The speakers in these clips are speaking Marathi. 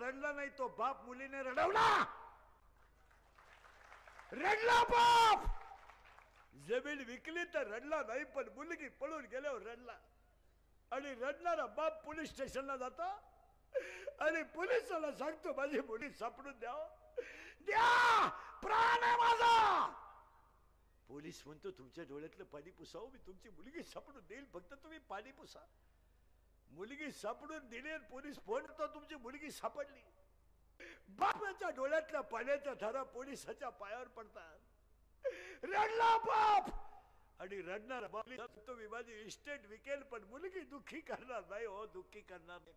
रडला नाही, तो बाप मुलीने रडवला. रडला बाप. जमीन विकली तर रडला नाही, पण मुलगी पळून गेल्यावर रडला. आणि रडणारा बाप पोलीस स्टेशनला जातो आणि पोलिसाला सांगतो माझी मुली सापडून द्या, प्राण आहे माझा. पोलीस म्हणतो तुमच्या डोळ्यातलं पाणी पुसावं, मी तुमची मुलगी सापडून देईल, फक्त तुम्ही पाणी पुसा. मुलगी सापडून दिली. पोलीस फोन करतो तुमची मुलगी सापडली. बापाच्या डोळ्यातल्या पाण्याच्या धारा पोलिसाच्या पायावर पडतात. रडला बाप. आणि रडणारा बाप तो मी माझी इस्टेट विकेल, पण मुलगी दुःखी करणार नाही. हो, दुःखी करणार नाही.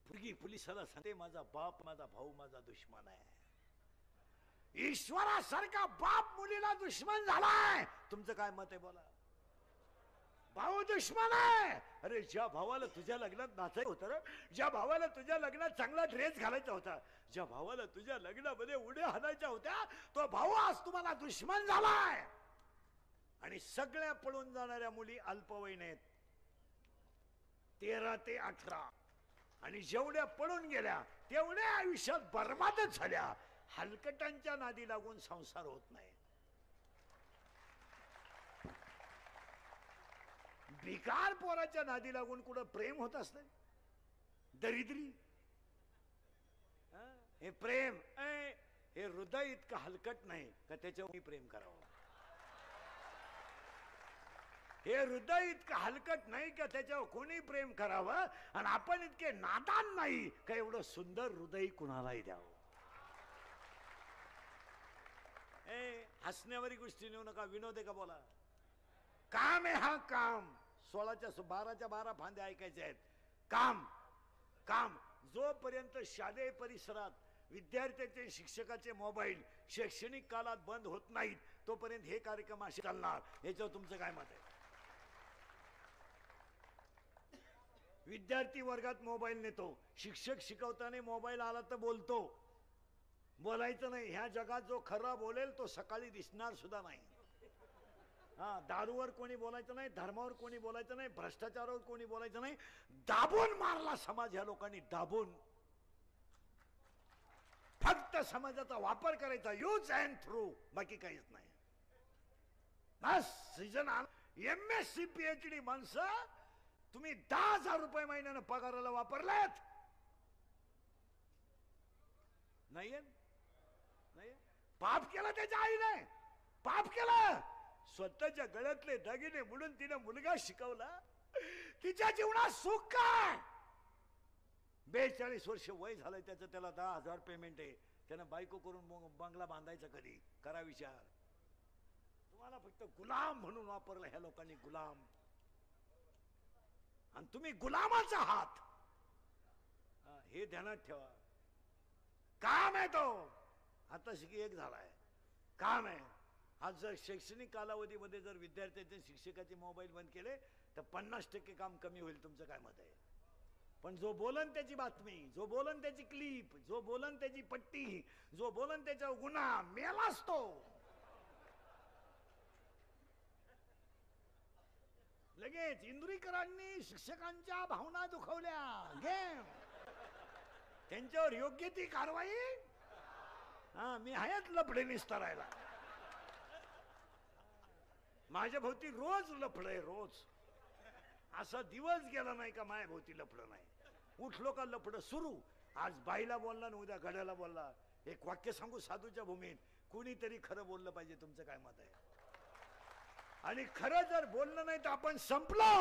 मुलगी पोलिसाला सांगते माझा बाप, माझा भाऊ, माझा दुश्मन आहे. ईश्वरासारखा बाप मुलीला दुश्मन झालाय. तुमचं काय मत आहे बोला. भाऊ दुश्मन आहे. अरे ज्या भावाला तुझ्या लग्नात नाचायचं होतं रे, ज्या भावाला तुझ्या लग्नात चांगला ड्रेस घालायचा होता, ज्या भावाला तुझ्या लग्नामध्ये उड्या हाणायच्या होत्या, तो भाऊ आज तुम्हाला दुश्मन झालाय. आणि सगळ्या पळून जाणाऱ्या मुली अल्पवयीन आहेत, 13 ते 18. आणि जेवढ्या पळून गेल्या तेवढ्या आयुष्यात बर्बादच झाल्या. हलकटांच्या नादी लागून संसार होत नाही. भिकार पोराच्या नादी लागून कुठं प्रेम होत असत. दरिद्री हे प्रेम, हे हृदय इतकं हलकट नाही का त्याच्यावर प्रेम करावं. हे हृदय इतकं हलकट नाही का त्याच्यावर कोणी प्रेम करावं. आणि आपण इतके नादान नाही का एवढं सुंदर हृदय कुणालाही द्यावं. हसण्यावरी गोष्टी नेऊ नका. विनोद आहे का बोला. काम आहे हा काम. 12च्या 12 फांद्या ऐकायच्या आहेत. काम काम. जोपर्यंत शालेय परिसरात विद्यार्थ्यांचे शिक्षकाचे मोबाईल शैक्षणिक काळात बंद होत नाहीत तोपर्यंत हे कार्यक्रम असे चालणार. याच्यावर तुमचं काय मत आहे. विद्यार्थी वर्गात मोबाईल नेतो, शिक्षक शिकवताना मोबाईल आला तर बोलतो. बोलायचं नाही. ह्या जगात जो खरा बोलेल तो सकाळी दिसणार सुद्धा नाही. दारूवर कोणी बोलायचं नाही, धर्मावर कोणी बोलायचं नाही, भ्रष्टाचारावर कोणी बोलायचं नाही. दाबून मारला समाज ह्या लोकांनी, दाबून. फक्त समाजाचा वापर करायचा, यूज अँड थ्रू, बाकी काहीच नाही. बस सीजन MSc PhD माणसं तुम्ही 10,000 रुपये महिन्यानं पगाराला वापरलेत. नाही पाप केला त्याच्या आईने, पाप केला. स्वतःच्या गळ्यातले दागिने म्हणून तिने मुलगा शिकवला. तिच्या जीवनात सुख काय. 42 वर्ष वय झालंय त्याचं, त्याला 10,000 पेमेंट आहे. त्यानं बायको करून बंगला बांधायचा कधी, करा विचार. तुम्हाला फक्त गुलाम म्हणून वापरलं ह्या लोकांनी, गुलाम. आणि तुम्ही गुलामाचा आहात हे ध्यानात ठेवा. काम आहे तो. आता शिकी एक झालाय, काम आहे. आज जर शैक्षणिक कालावधीमध्ये जर विद्यार्थ्यांचे शिक्षकाचे मोबाईल बंद केले तर 50% काम कमी होईल. तुमचं काय मत आहे. पण जो बोलन त्याची बातमी, जो बोलन त्याची क्लिप, जो बोलन त्याची पट्टी, जो बोलन त्याचा गुन्हा, मेलाच तो. लगेच इंदुरीकरांनी शिक्षकांच्या भावना दुखवल्या, घे त्यांच्यावर योग्य ती कारवाई. मी आहेच लफडे निस्तारायला. माझ्या भोवती रोज लफड आहे, रोज. असा दिवस गेला नाही का माझ्या भोवती लफड नाही. उठलो का लफड सुरू. आज बाईला बोलला ना उद्या गड्याला बोलला. एक वाक्य सांगू साधूच्या भूमीत, कुणीतरी खरं बोललं पाहिजे. तुमचं काय मत आहे. आणि खरं जर बोललं नाही तर आपण संपलो.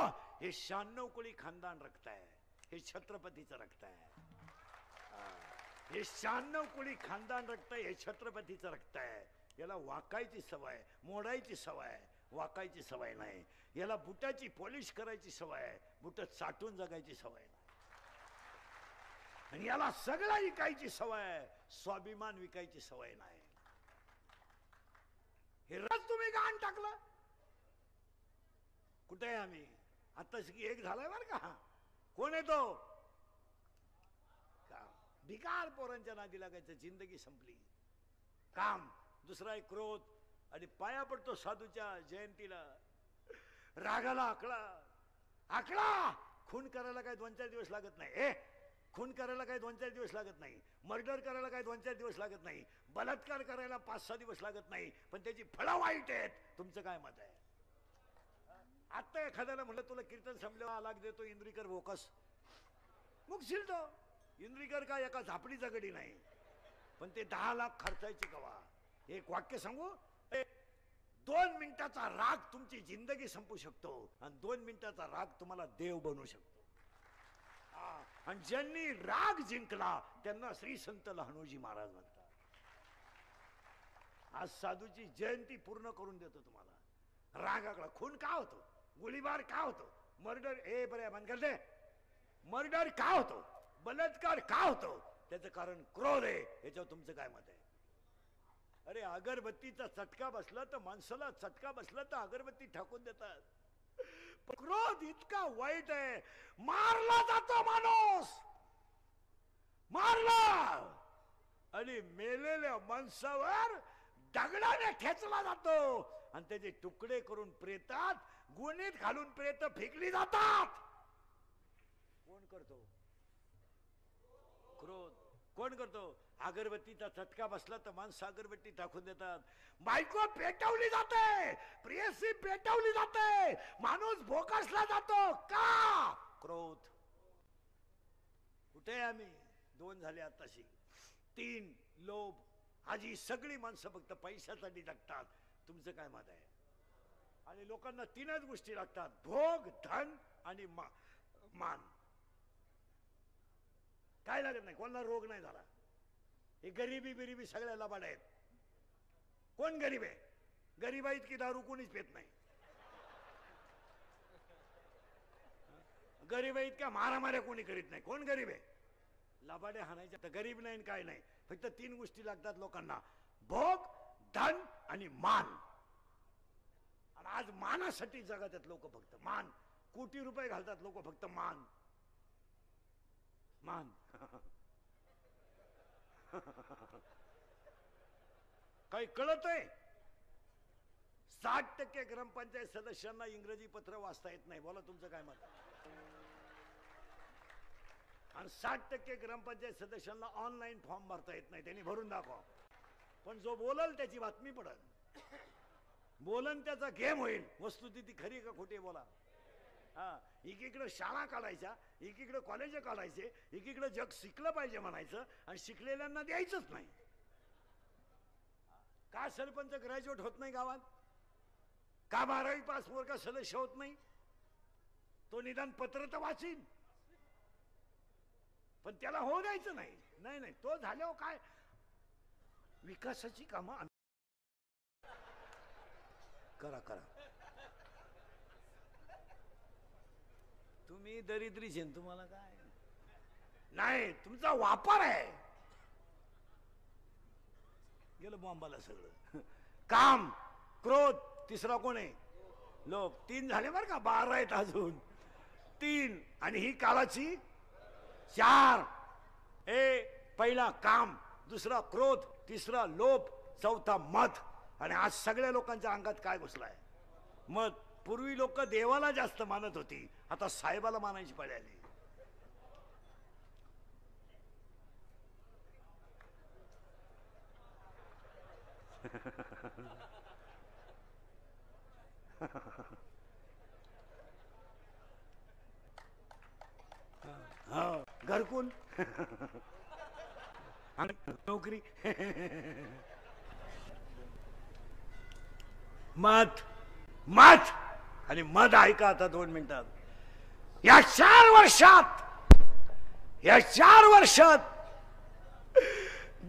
हे 96 कोळी खानदान रक्त आहे, हे छत्रपतीचं रक्त आहे. हे 96 कोळी खानदान रक्त आहे, हे छत्रपतीचं रक्त आहे. याला वाकायची सवय, मोडायची सवय, वाकायची सवय नाही. याला बुटाची पॉलिश करायची सवय, बुट चाटून जगायची सवय नाही. आणि याला सगळं विकायची सवय, स्वाभिमान विकायची सवय नाही. हे रस तुम्ही गाण टाकलं. कुठे आहे आम्ही. आता एक झालाय बर का. कोण आहे तो. काम. भिकार पोरांच्या नादी लागायचं, जिंदगी संपली. काम. दुसरा एक क्रोध. आणि पाया पडतो साधूच्या जयंतीला. रागाला आकडा. आकडा खून करायला काय 2-4 दिवस लागत नाही. खून करायला काही 2-4 दिवस लागत नाही, मर्डर करायला काही 2-4 दिवस लागत नाही, बलात्कार करायला 5-6 दिवस लागत नाही, पण त्याची फळं वाईट आहेत. तुमचं काय मत आहे? आता एखाद्याला म्हणलं तुला कीर्तन संपल्यावर लाग देतो इंद्रिकर बोकस, मुकशील तो. इंद्रिकर काय एका झापडीचा गडी नाही, पण ते 10 लाख खर्चायचे कवा. एक वाक्य सांगू, 2 मिनिटाचा राग तुमची जिंदगी संपू शकतो आणि 2 मिनिटाचा राग तुम्हाला देव बनवू शकतो. आणि ज्यांनी राग जिंकला त्यांना श्री संत लहानोजी महाराज म्हणतात. आज साधूची जयंती पूर्ण करून देतो तुम्हाला. रागाकडे खून का होतो, गोळीबार का होतो, मर्डर बरे बंद कर दे, मर्डर का होतो, बलात्कार का होतो, त्याचं कारण क्रोध आहे. याच्यावर तुमचं काय मत आहे? अरे अगरबत्तीचा चटका बसला तर माणसाला चटका बसला तर अगरबत्ती ठाकून देतात. क्रोध इतका वाईट आहे, मारला जातो माणूस, मारला आणि मेलेल्या माणसावर दगडाने ठेचला जातो आणि त्याचे तुकडे करून प्रेतात गुणीत घालून प्रेत फेकली जातात. कोण करतो? क्रोध. कोण करतो? अगरबत्तीचा चटका बसला तर माणसं अगरबत्ती टाकून देतात. बायको पेटवली जाते, प्रेयसी पेटवली जाते, माणूस भोकासला जातो. का? क्रोध. कुठे आम्ही? 2 झाले आताशी. 3 लोभ. आज ही सगळी माणसं फक्त पैशासाठी जगतात. तुमचं काय मत आहे? आणि लोकांना 3च गोष्टी लागतात, भोग, धन आणि मान. काय लागत नाही, कोणाला रोग नाही झाला. हे गरिबी बिरिबी सगळ्या लबाड आहेत. कोण गरीब आहे? गरीबा इतकी दारू कोणीच पेत नाही. गरीबा इतक्या मारामाऱ्या कोणी करीत नाही. कोण गरीब आहे? लबाडे हाणायचे. तर गरीब नाही काय नाही, फक्त 3 गोष्टी लागतात लोकांना, भोग, धन आणि मान. आणि आज मानासाठी जगत आहेत लोक. फक्त मान. कोटी रुपये घालतात लोक फक्त मान. मान. काही कळत आहे? 60% ग्रामपंचायत सदस्यांना इंग्रजी पत्र वाचता येत नाही. बोला तुमचं काय मत? आणि 60% ग्रामपंचायत सदस्यांना ऑनलाईन फॉर्म भरता येत नाही. त्यांनी भरून दाखवा. पण जो बोलल त्याची बातमी पडल, बोलन त्याचा गेम होईल. वस्तुस्थिती खरी का खोटी बोला. हा, एकीकडे शाळा काढायच्या, एकीकडे कॉलेज काढायचे, एकीकडे जग शिकलं पाहिजे म्हणायचं आणि शिकलेल्यांना द्यायचंच नाही. का सरपंच ग्रॅज्युएट होत नाही गावात? का 12वी पास वर्ग सदस्य होत नाही? तो निदान पत्र तर वाचीन, पण त्याला होऊ द्यायचं नाही. नाही नाही, तो झाल्यावर काय विकासाची कामं करा करा. तुम्ही दरिद्रीचे, तुम्हाला काय नाही, तुमचा वापर आहे. गेलं बॉम्बाला सगळं. काम, क्रोध. तिसरा कोण आहे? लोभ. 3 झाले बरं का, 12 आहेत अजून. 3 आणि ही काळाची 4. पहिला काम, दुसरा क्रोध, तिसरा लोभ, चौथा मत. आणि आज सगळ्या लोकांच्या अंगात काय घुसलाय? मत. पूर्वी लोक देवाला जास्त मानत होती, आता साहेबाला मानायची पाळी आली. घरकुल, नोकरी, मत मत आणि मत. ऐका आता 2 मिनिटात. या 4 वर्षात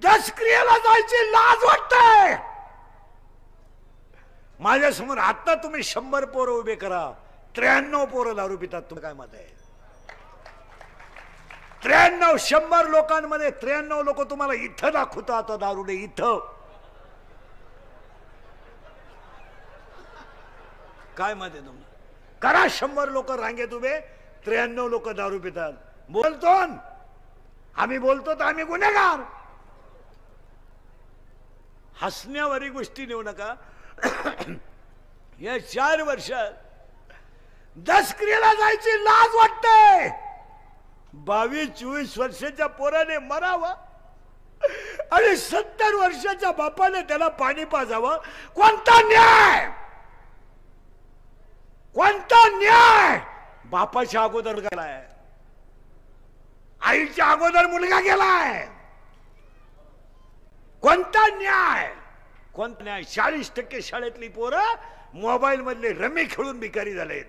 दशक्रियेला जायची लाज वाटते. माझ्या समोर आता तुम्ही 100 पोरं उभे करा, 93 पोरं दारू पितात. तुम्ही काय मत आहे? 93, 100 लोकांमध्ये 93 लोक तुम्हाला इथं दाखवतात आता दारुडे. इथं काय मत आहे तुम्ही? करा 100 लोक रांगेत उभे, 93 लोक दारू पितात. बोलतो आम्ही, बोलतो तर आम्ही गुन्हेगार. हसण्यावारी गोष्टी नेऊ नका. या 4 वर्षात दशक्रियेला जायची लाज वाटते. 22-24 वर्षाच्या पोराने मरावं आणि 70 वर्षाच्या बापाने त्याला पाणी पाजावं. कोणता न्याय? कोणता न्याय? बापाच्या अगोदर गेलाय, आईच्या अगोदर मुलगा गेलाय. कोणता न्याय? कोणता न्याय? 40% शाळेतली पोरं मोबाईल मधले रमी खेळून भिकारी झालेत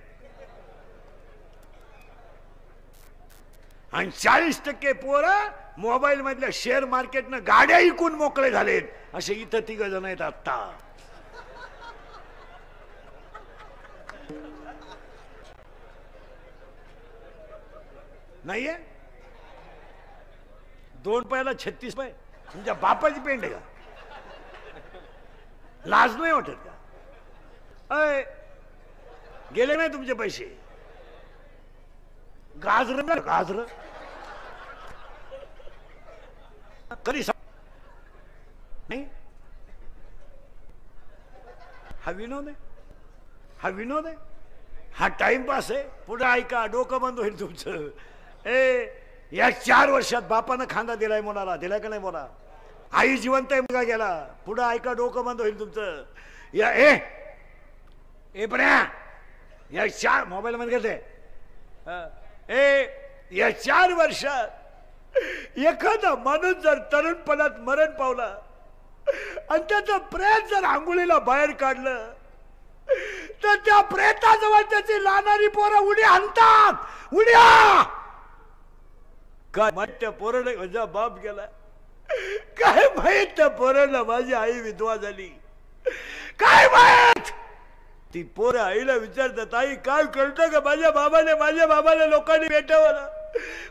आणि 40% पोरं मोबाईल मधल्या शेअर मार्केटनं गाड्या विकून मोकळे झालेत. असे इथं 3 जण आहेत आता. नाहीये 2 रुपयाला 36 रुपये तुमच्या बापाची पेंट आहे का? लाज नाही वाटत का? अय गेले नाही तुमचे पैसे? गाजर ना गाजर कधी नाही. हा विनोद आहे, हा विनोद आहे, हा टाइमपास आहे. पुढे ऐका, डोकं बंद होईल तुमचं. या 4 वर्षात बापानं खांदा दिलाय मुलाला, दिलाय का नाही बोला? आई जिवंत आहे, मुलगा गेला. पुढे ऐका, डोकं बंद होईल तुमचं. या बऱ्या या 4 मोबाईल मध्ये घेते. या 4 वर्षात एखादा माणूस जर तरुणपणात मरण पावला आणि त्याचं प्रेत जर आंघोळीला बाहेर काढलं तर त्या प्रेताजवळ त्याची लानारी पोरं उडी आणतात. उड्या काय माहित त्या पोराला माझा बाप गेला, काय माहित त्या पोराला माझी आई विधवा झाली, काय माहित. ती पोरं आईला विचारतात, आई काय कळतं का माझ्या बाबाला लोकांनी भेटवलं,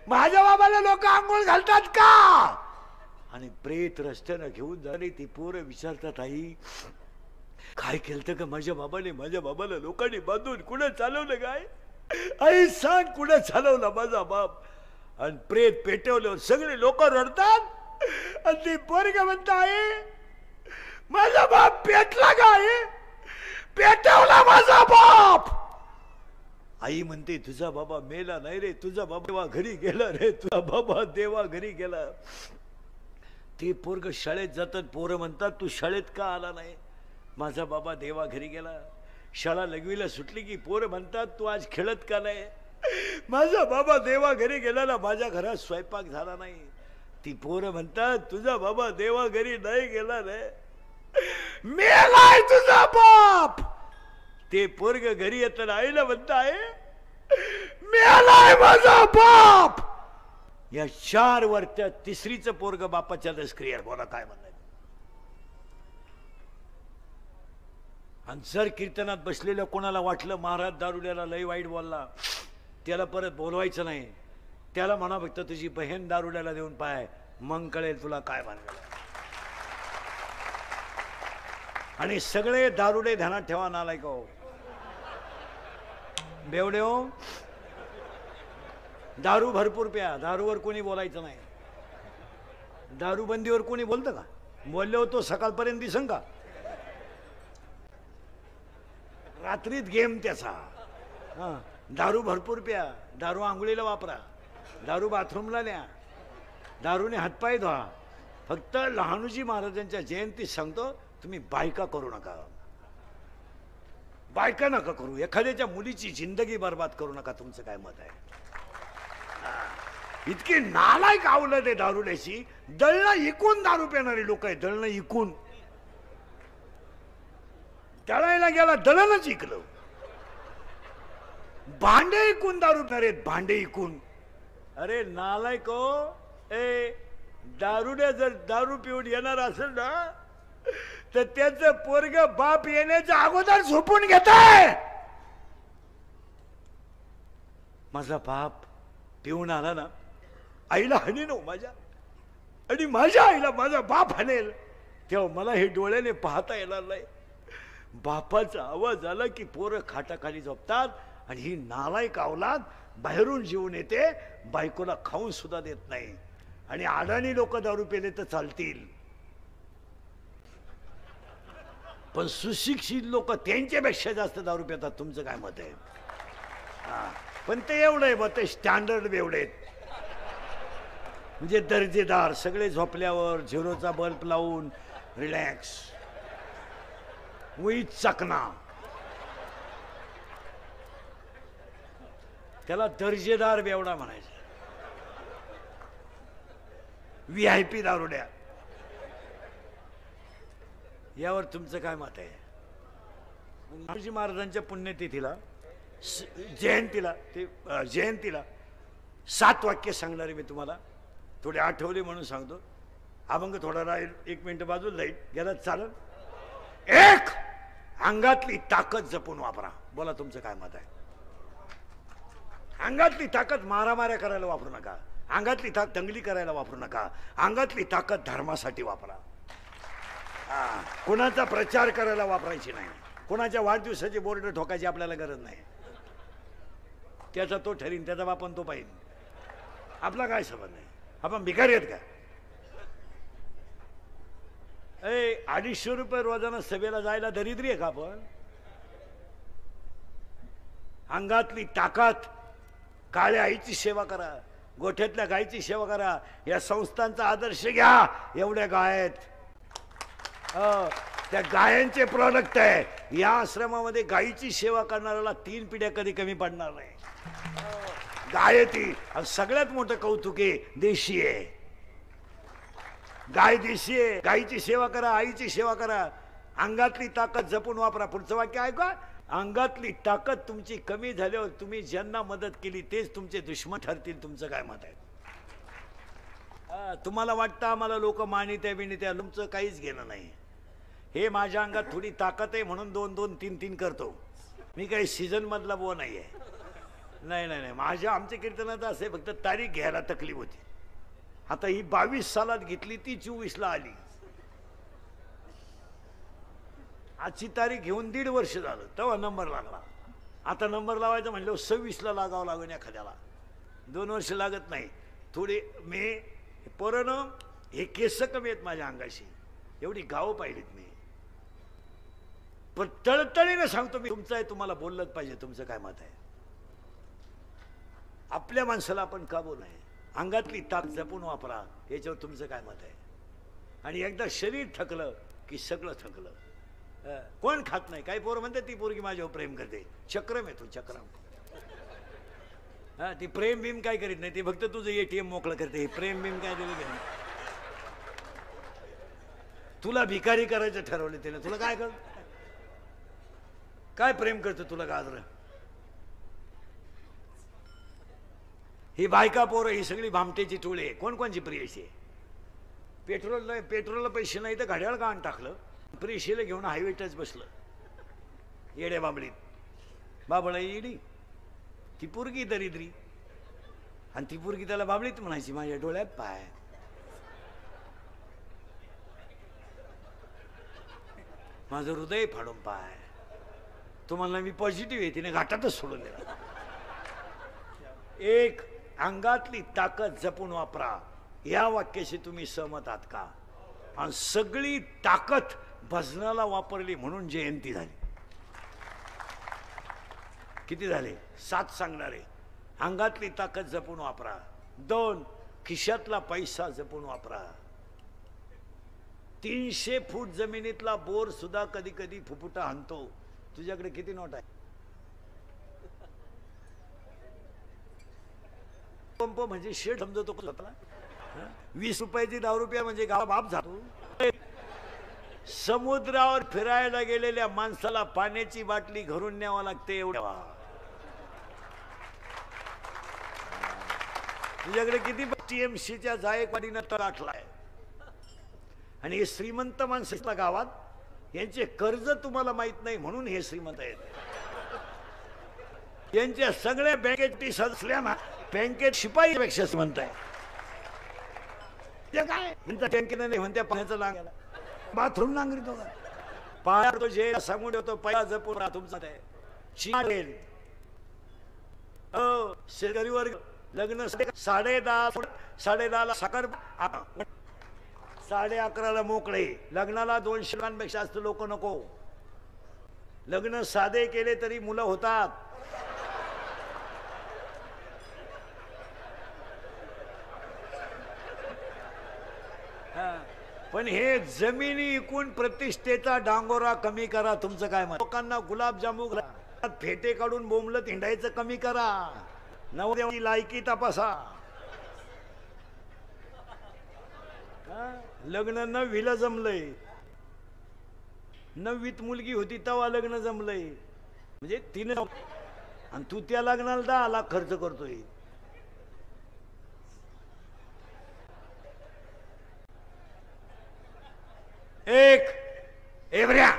माझ्या बाबाला लोक आंघोळ घालतात का? आणि प्रेत रस्त्यानं घेऊन झाली. ती पोरं विचारतात, आई काय केलं का माझ्या बाबाला लोकांनी बांधून कुठं चालवलं काय? आई सांग कुठं चालवलं माझा बाप? आणि प्रेत पेटवल्यावर सगळे लोक रडतात आणि ती पोरगी म्हणते, आई माझा बाप पेटला का? आई पेटवला माझा बाप. आई म्हणते, तुझा बाबा मेला नाही रे, तुझा बाबा देवा घरी गेला रे, तुझा बाबा देवा घरी गेला. ते पोरग शाळेत जातात, पोरं म्हणतात तू शाळेत का आला नाही? माझा बाबा देवा घरी गेला. शाळा लघवीला सुटली की पोरं म्हणतात तू आज खेळत का नाही? माझा बाबा देवा घरी गेला ना, माझ्या घरात स्वयंपाक झाला नाही. ती पोरं म्हणतात तुझा बाबा देवा घरी नाही गेला रे, मेलाय तुझा बाप. ते पोरग घरी येताना आईला म्हणताय, मेलाय माझा बाप. या 4 वर्षात 3रीचं पोरग बापाच्या दसक्रिया. बोला काय म्हणणार? आणि जर कीर्तनात बसलेल्या कोणाला वाटलं महाराज दारुड्याला लय वाईट बोलला, त्याला परत बोलवायचं नाही. त्याला म्हणा फक्त तुझी बहीण दारुड्याला देऊन पाय, मग कळेल तुला काय म्हणलं. आणि सगळे दारुडे ध्यानात ठेवा, नालायक हो, बेवडे हो. दारू भरपूर प्या, दारूवर कोणी बोलायचं नाही. दारूबंदीवर कोणी बोलतं का? बोलले होतो सकाळपर्यंत दिसन का? रात्रीत गेम त्याचा. दारू भरपूर प्या, दारू आंघोळीला वापरा, दारू बाथरूमला न्या, दारूने हातपाय धुवा. फक्त लहानूजी महाराजांच्या जयंतीत सांगतो, तुम्ही बायका करू नका, बायका नका करू. एखाद्याच्या मुलीची जिंदगी बर्बाद करू नका. तुमचं काय मत आहे? इतके नालायक आवलं ते दारुड्याशी. दळणं इकून दारू पिणारी लोक आहेत, दळणं इकून. दळायला गेला दळणच इकलं. भांडे इकून दारू पिणारे, भांडे इकून. अरे नालायक हो, दारुड्या जर दारू पिऊन येणार असेल ना तर त्याचं पोरग बाप येण्याच्या अगोदर झोपून घेताय. माझा बाप पिऊन आला ना, आईला हाणेन हो माझ्या, आणि माझ्या आईला माझा बाप हाणेल, तेव्हा मला हे डोळ्याने पाहता येणार नाही. बापाचा आवाज आला की पोरं खाटाखाली झोपतात. आणि ही नालायक अवलाद बाहेरून जेवून येते, बायकोला खाऊन सुद्धा देत नाही. आणि अडाणी लोक दारू पेले तर चालतील, पण सुशिक्षित लोक त्यांच्यापेक्षा जास्त दारू पितात. तुमचं काय मत आहे? पण ते एवढं आहे, मग ते स्टँडर्ड एवढे आहेत. म्हणजे दर्जेदार, सगळे झोपल्यावर झिरोचा बल्ब लावून रिलॅक्स, उई चकना, त्याला दर्जेदार बेवडा म्हणायचा. VIP दारुड्या. यावर तुमचं काय मत आहे? महाराज महाराजांच्या पुण्यतिथीला जयंतीला 7 वाक्य सांगणारे मी तुम्हाला. थोडे आठवले म्हणून सांगतो. अभंग थोडा राहील, 1 मिनिट बाजूला जाईल, गेला चालेल. 1, अंगातली ताकद जपून वापरा. बोला तुमचं काय मत आहे? अंगातली ताकद मारामाऱ्या करायला वापरू नका. अंगातली ताकद दंगली करायला वापरू नका. अंगातली ताकद धर्मासाठी वापरा. कोणाचा प्रचार करायला वापरायची नाही. कोणाच्या वाढदिवसाचे बोर्ड ठोकायची आपल्याला गरज नाही. त्याचा तो ठरीन, त्याचा बापन तो पाहिजे. आपला काय संबंध नाही. आपण भिकारी आहेत का? 250 रुपये रोजानं सभेला जायला दरिद्री आहे का आपण? अंगातली ताकद, काळ्या आईची सेवा करा, गोठ्यातल्या गायीची सेवा करा. या संस्थांचा आदर्श घ्या. एवढ्या गाय आहेत, त्या गायांचे प्रोडक्ट आहे. या आश्रमामध्ये गायीची सेवा करणाऱ्याला 3 पिढ्या कधी कमी पडणार नाही. गाय ती सगळ्यात मोठं कौतुक आहे, देशी आहे. गाय देशी आहे. गायीची सेवा करा, आईची सेवा करा. अंगातली ताकद जपून वापरा. पुढचं वाक्य ऐका. अंगातली ताकद तुमची कमी झाल्यावर तुम्ही ज्यांना मदत केली तेच तुमचे दुश्मन ठरतील. तुमचं काय मत आहे? तुम्हाला वाटतं आम्हाला लोक मानित्या बिनित्या, तुमचं काहीच घेणं नाही. हे माझ्या अंगात थोडी ताकद आहे म्हणून 2-2, 3-3 करतो मी. काही सीझन मधला बो नाही आहे. नाही. आमच्या कीर्तनात असे फक्त तारीख घ्यायला तकलीफ होती. आता ही 22 सालात घेतली, ती 24ला आली. आजची तारीख घेऊन 1.5 वर्ष झालं, तेव्हा नंबर लागला. आता नंबर लावायचं म्हणलं 26ला लागावं लागेल एखाद्याला. 2 वर्ष लागत नाही. थोडे मी पोरानं हे केस कमी आहेत माझ्या अंगाशी. एवढी गावं पाहिलीत मी. पण तळतळीने सांगतो मी, तुमचं आहे, तुम्हाला बोललंच पाहिजे. तुमचं काय मत आहे? आपल्या माणसाला आपण का बोलू नये? अंगातली ताकद जपून वापरा. याच्यावर तुमचं काय मत आहे? आणि एकदा शरीर थकलं की सगळं थकलं. कोण खात नाही? काही पोरं म्हणते ती पोरगी माझ्यावर प्रेम करते. चक्रम आहे तू, चक्रम. ती प्रेम भीम काय करीत नाही. ती फक्त तुझं ATM मोकळं करते. प्रेम भीम काय दिलं नाही. तुला भिकारी करायचं ठरवलं तिने. तुला काय कर, काय प्रेम करतो तुला गाजर? ही बायका पोरं ही सगळी भामटेची टोळी आहे. कोणची प्रियशी आहे? पेट्रोलला पैसे नाही तर घड्याळ गाण टाकलं, प्रियशीला घेऊन हायवे टच बसलं. येड्या बाबळीत बाबळा येडी. ती पोरगी दरिद्री आणि ती पोरगी त्याला बाबळीत म्हणायची. माझ्या डोळ्यात पाय. माझं हृदय फाडून पाय. तुम्हाला मी पॉझिटिव्ह आहे. तिने घाटातच सोडून दिला. 1, अंगातली ताकद जपून वापरा. या वाक्याशी तुम्ही सहमत आहात का? आणि सगळी ताकद भजनाला वापरली म्हणून जयंती झाली. किती झाले? 7 सांगणारे. अंगातली ताकद जपून वापरा. 2, खिशातला पैसा जपून वापरा. 300 फूट जमिनीतला बोर सुद्धा कधी कधी फुफुटा हाणतो. तुझ्याकडे किती नोट आहे? पंप म्हणजे शेड समजतो स्वतःला. 20 रुपयाची 10 रुपया म्हणजे गावा बाप जातो. समुद्रावर फिरायला गेलेल्या माणसाला पाण्याची बाटली घरून न्यावा लागते. एवढ्या तुझ्याकडे किती TMCच्या जायकवाडीनं तळाटलाय. आणि हे श्रीमंत माणसाला गावात, यांचे कर्ज तुम्हाला माहित नाही म्हणून हे श्रीमंत आहेत. यांच्या सगळ्या बँकेत असल्या ना, बँकेत शिपाईपेक्षा श्रीमंत आहे. ते काय म्हणतात बँकेने नाही म्हणत्या पाण्याचं लागायला बाथरूम नांगरीत होता. पाया तो जे सांगून ठेवतो पहिला जपून राहा. तुमचा ते शेतकरी वर्ग लग्न 10:30 साखर, 11:30 मोकळे. लग्नाला 200 लोकांपेक्षा जास्त लोक नको. लग्न साधे केले तरी मुलं होतात. पण हे जमिनी इकून प्रतिष्ठेचा डांगोरा कमी करा. तुमचं काय मत? लोकांना गुलाबजामू फेटे काढून बोंबलत हिंडायचं कमी करा. नवऱ्याची लायकी तपासा. लग्न 9वीला जमलंय, 9वीत मुलगी होती तेव्हा लग्न जमलंय. म्हणजे 3 आणि तू त्या लग्नाला 10 लाख खर्च करतोय. एक एवढ्या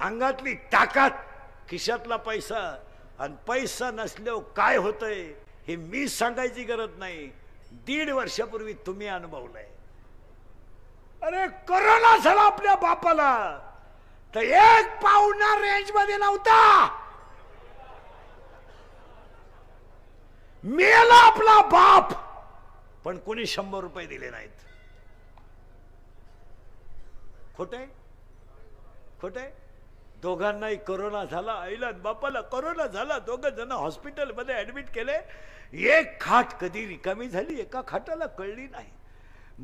अंगातली ताकद, खिशातला पैसा, आणि पैसा नसल्यावर काय होतंय हे मी सांगायची गरज नाही. 1.5 वर्षापूर्वी तुम्ही अनुभवलंय. अरे कोरोना झाला आपल्या बापाला तर 1 पाहुणा रेंज मध्ये नव्हता. मेला आपला बाप, पण कोणी 100 रुपये दिले नाहीत. खोटंय खोटंय. दोघांनाही कोरोना झाला, आईला बापाला कोरोना झाला. 2 जण हॉस्पिटल मध्ये ऍडमिट केले. एक खाट कधी रिकामी झाली एका खाटाला कळली नाही.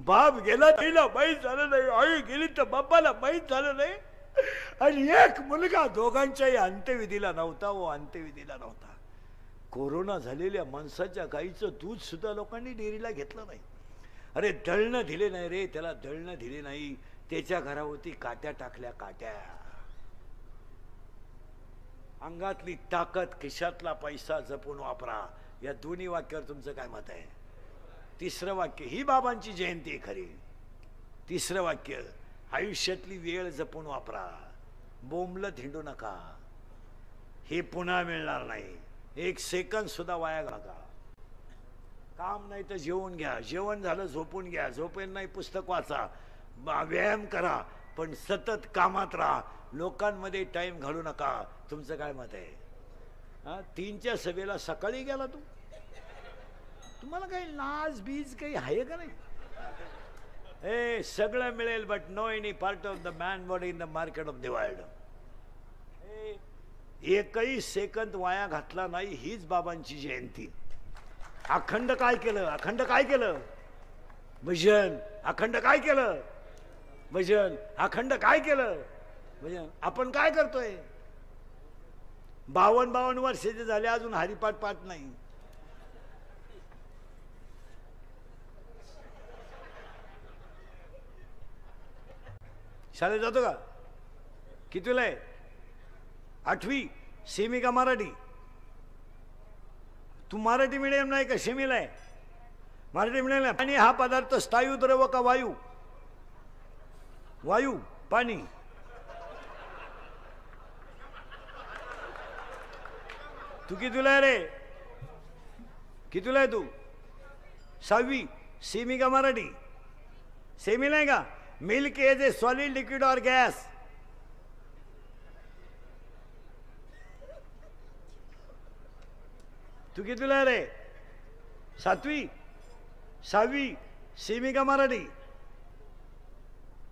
बाप गेला आईला माहीत झालं नाही, आई गेली तर बापाला माहीत झालं नाही. आणि एक मुलगा दोघांच्याही अंत्यविधीला नव्हता. अंत्यविधीला नव्हता. कोरोना झालेल्या माणसाच्या गाईचं दूध सुद्धा लोकांनी डेअरीला घेतलं नाही. अरे दळणं दिले नाही रे त्याला, दळणं दिले नाही. त्याच्या घरावरती काट्या टाकल्या, काट्या. अंगातली ताकद, खिशातला पैसा जपून वापरा. या दोन्ही वाक्यावर तुमचं काय मत आहे? 3रं वाक्य, ही बाबांची जयंती खरी. 3रं वाक्य, आयुष्यातली वेळ जपून वापरा. बोंबलत हिंडू नका. हे पुन्हा मिळणार नाही. 1 सेकंद सुद्धा वाया नका. काम नाही तर जेवून घ्या, जेवण झालं झोपून घ्या, झोपेल नाही पुस्तक वाचा, व्यायाम करा, पण सतत कामात राहा. लोकांमध्ये टाइम घालू नका. तुमचं काय मत आहे? 3च्या सभेला सकाळी गेला तू? तुम्हाला काही लाज बीज काही आहे का नाही? ए सगळं मिळेल but no any part of the man body in the market of the world. एकही सेकंद वाया घातला नाही. हीच बाबांची जयंती. अखंड काय केलं? अखंड काय केलं? भजन. अखंड काय केलं? भजन. अखंड काय केलं? भजन. आपण काय करतोय? 52 वर्षाचे झाले अजून हरिपाठ पाठ नाही. शाळेत जातो का? कितवीला आहे? 8वी. सेमी का मराठी? तू मराठी मीडियम नाही का सेमीला आहे? मराठी मीडियम आहे. पाणी हा पदार्थ स्थायू द्रव का वायू? वायू. पाणी. तू कितवीला आहे रे? कितवीला आहे तू? 6वी. सेमी का मराठी? सेमीला आहे का? Milk is a solid liquid और गैस? तू कितवीला आहे रे? 7वी. 6वी. सेमी का मराठी?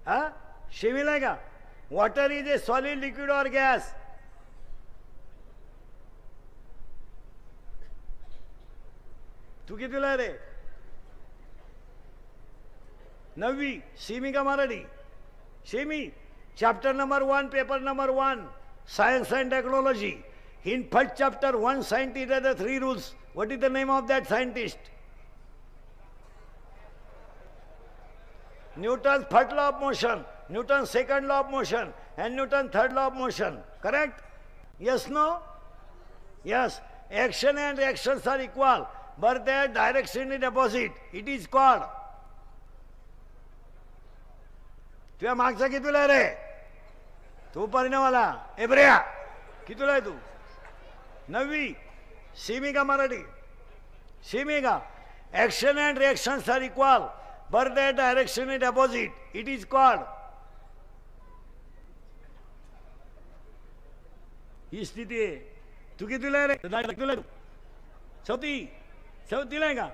हा सेमीला आहे का? Water is a solid liquid और गैस? तू कितवीला आहे रे? 9वी. सेमी का Marathi? Semi. Chapter number 1 paper number 1 science end technology. In first chapter, one scientist had the 3 rules. What is the name of that scientist? Newton's first law of motion, Newton's second law of motion, and Newton's third law of motion. Correct? Yes, no? Yes. Action and reactions are equal, but their direction is opposite. It is called. तुझ्या मागचा कितीला रे? तू परिणामाला एब्रिया कितीला आहे तू? 9वी. सेमी का मराठी? सेमी का? Action and reactions are equal, but their direction is opposite. It is called. ही स्थिती आहे. तू कितीला आहे रे? 4वीला आहे का?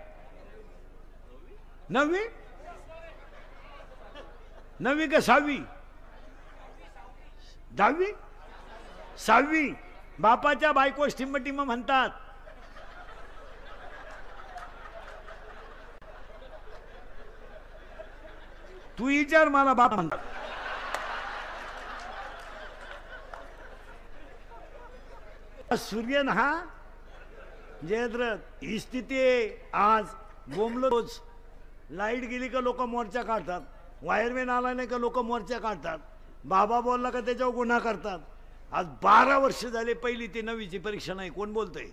9वी. 9वी का 6वी? 10वी. 6वी. बापाच्या बायको टिंब म्हणतात. तू विचार मला बाप म्हणतात. सूर्यन हा जयद्रथ ही स्थिती आहे. आज बोंबलोच लाईट गेली का लोक मोर्चा काढतात, वायरमॅन आला नाही का लोक मोर्चा काढतात, बाबा बोलला का त्याच्यावर गुन्हा करतात. आज 12 वर्ष झाले पहिली ते 9वीची परीक्षा नाही. कोण बोलतय?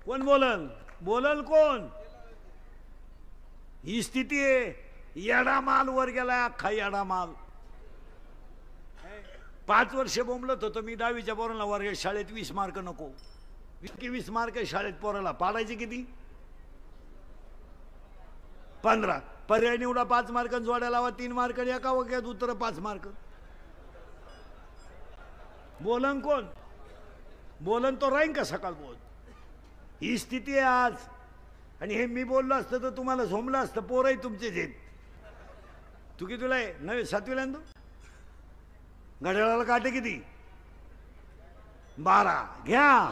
कोण बोलल? बोलल कोण? ही स्थिती आहे. येडा माल वर गेला, अख्खा येडा माल. 5 वर्ष बोंबलत होतो मी 10वीच्या पोराला वर्ग शाळेत 20 मार्क नको. 20 मार्क शाळेत पोराला पाडायचे किती? 15. पर्याय निवडा 5 मार्क, जोड्या लावा 3 मार्क, एका वाक्यात उत्तर 5 मार्क. बोलन कोण? बोलन तो राहीन का सकाळ बोल? ही स्थिती आहे आज. आणि हे मी बोललो असतं तर तुम्हाला झोमलं असतं. पोरही तुमचेच आहेत. तू किती तुला आहे? 9वी 7वीला तू? घड्याळाला काटे किती? 12. घ्या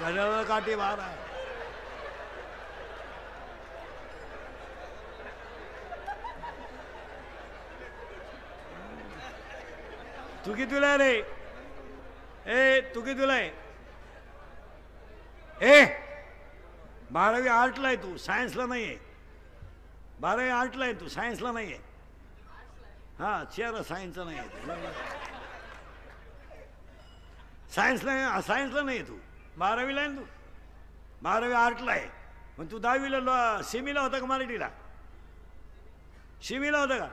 घड्याळाला काटे 12. तू कितीला आहे रे? ए तू कितीला आहे? 12वी आर्टला आहे तू, सायन्सला नाही आहे. 12वी आर्टला आहे तू, सायन्सला नाही आहे. हा चेहरा सायन्सचा नाही आहे. सायन्सला नाही आहे तू. 12वीला आहे ना तू. 12वी आर्टला आहे. मग तू 10वीला सेमीला होता का मराठीला? सेमीला होता का?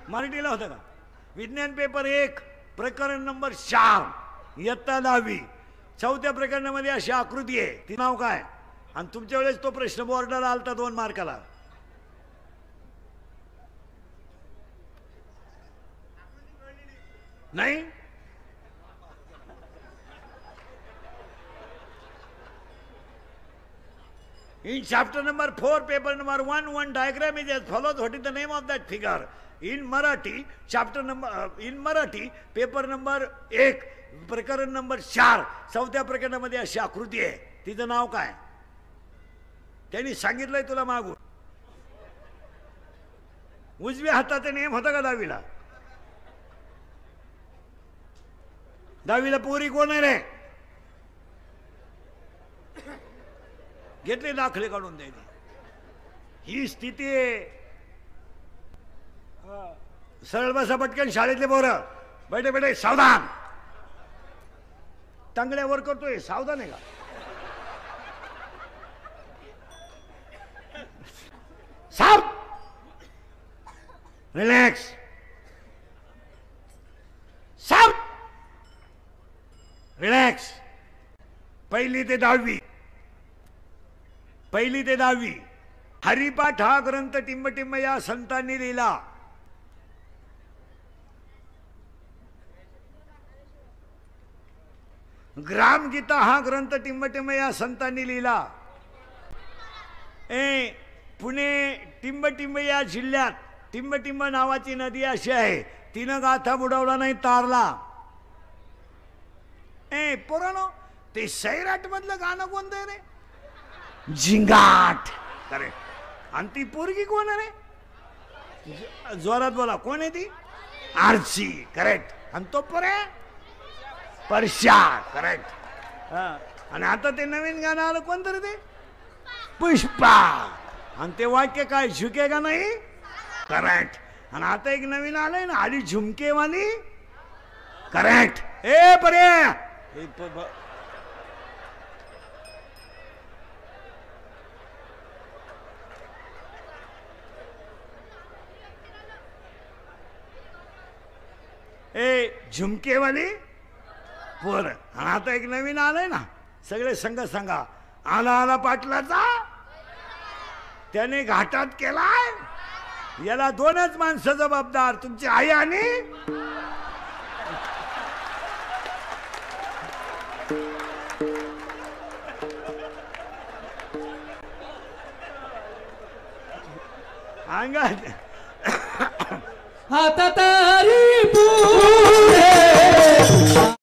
मराठीला होता का? विज्ञान पेपर 1 प्रकरण नंबर 4 इयत्ता 10वी 4थ्या प्रकरणामध्ये अशी आकृती आहे. ती नाव काय? आणि तुमच्या वेळेस तो प्रश्न बोर्डाला आलता 2 मार्काला. नाही? In chapter number 4, paper number 1, one diagram is as follows. What is the name of that figure? In Marathi, in Marathi, paper number 1, प्रकरण नंबर 4, 4थ्या प्रकरणामध्ये अशी आकृती आहे. तिचं नाव काय? त्यांनी सांगितलंय तुला मागून. उजव्या हाताचा नेम होता का 10वीला? 10वीला पोरी कोण आहे रे? घेतले दाखले काढून द्यायचे. ही स्थिती आहे. सरळ बसा पटकन शाळेतले पोरं. बैठे बैठे सावधान. टांगड्यावर करतोय सावधान आहे का? साप. रिलॅक्स. साप. रिलॅक्स. पहिली ते 10वी हरिपाठ हा ग्रंथ टिंबटिंब या संतांनी लिहिला. ग्रामगीता हा ग्रंथ टिंबटिंब या संतांनी लिहिला. पुणे टिंबटिंब या जिल्ह्यात टिंबटिंब नावाची नदी अशी आहे. तिनं गाथा बुडवला नाही तारला. पोरानो ते सैराट मधलं गाणं कोणतं आहे रे? झिंगाट. करेक्ट. आणि ती पोरगी कोण आहे रे? जोरात बोला. कोण आहे ती? आरची. करेक्ट. आणि तो पोरे परश्या. करेक्ट. आणि आता ते नवीन गाणं आलं कोणतं रे ते? पुष्पा. आणि ते वाक्य काय? झुकेगा नाही. करेक्ट. आणि आता एक नवीन आलंय ना आली झुमकेवाली. करेक्ट. ए परे झुमकेवाली पोर. आणि आता एक नवीन आलंय ना सगळे संघ सांगा. आला आला पाटलाचा त्याने घाटात केलाय. याला 2च माणसं जबाबदार, तुमची आई आणि अंगात आता तारी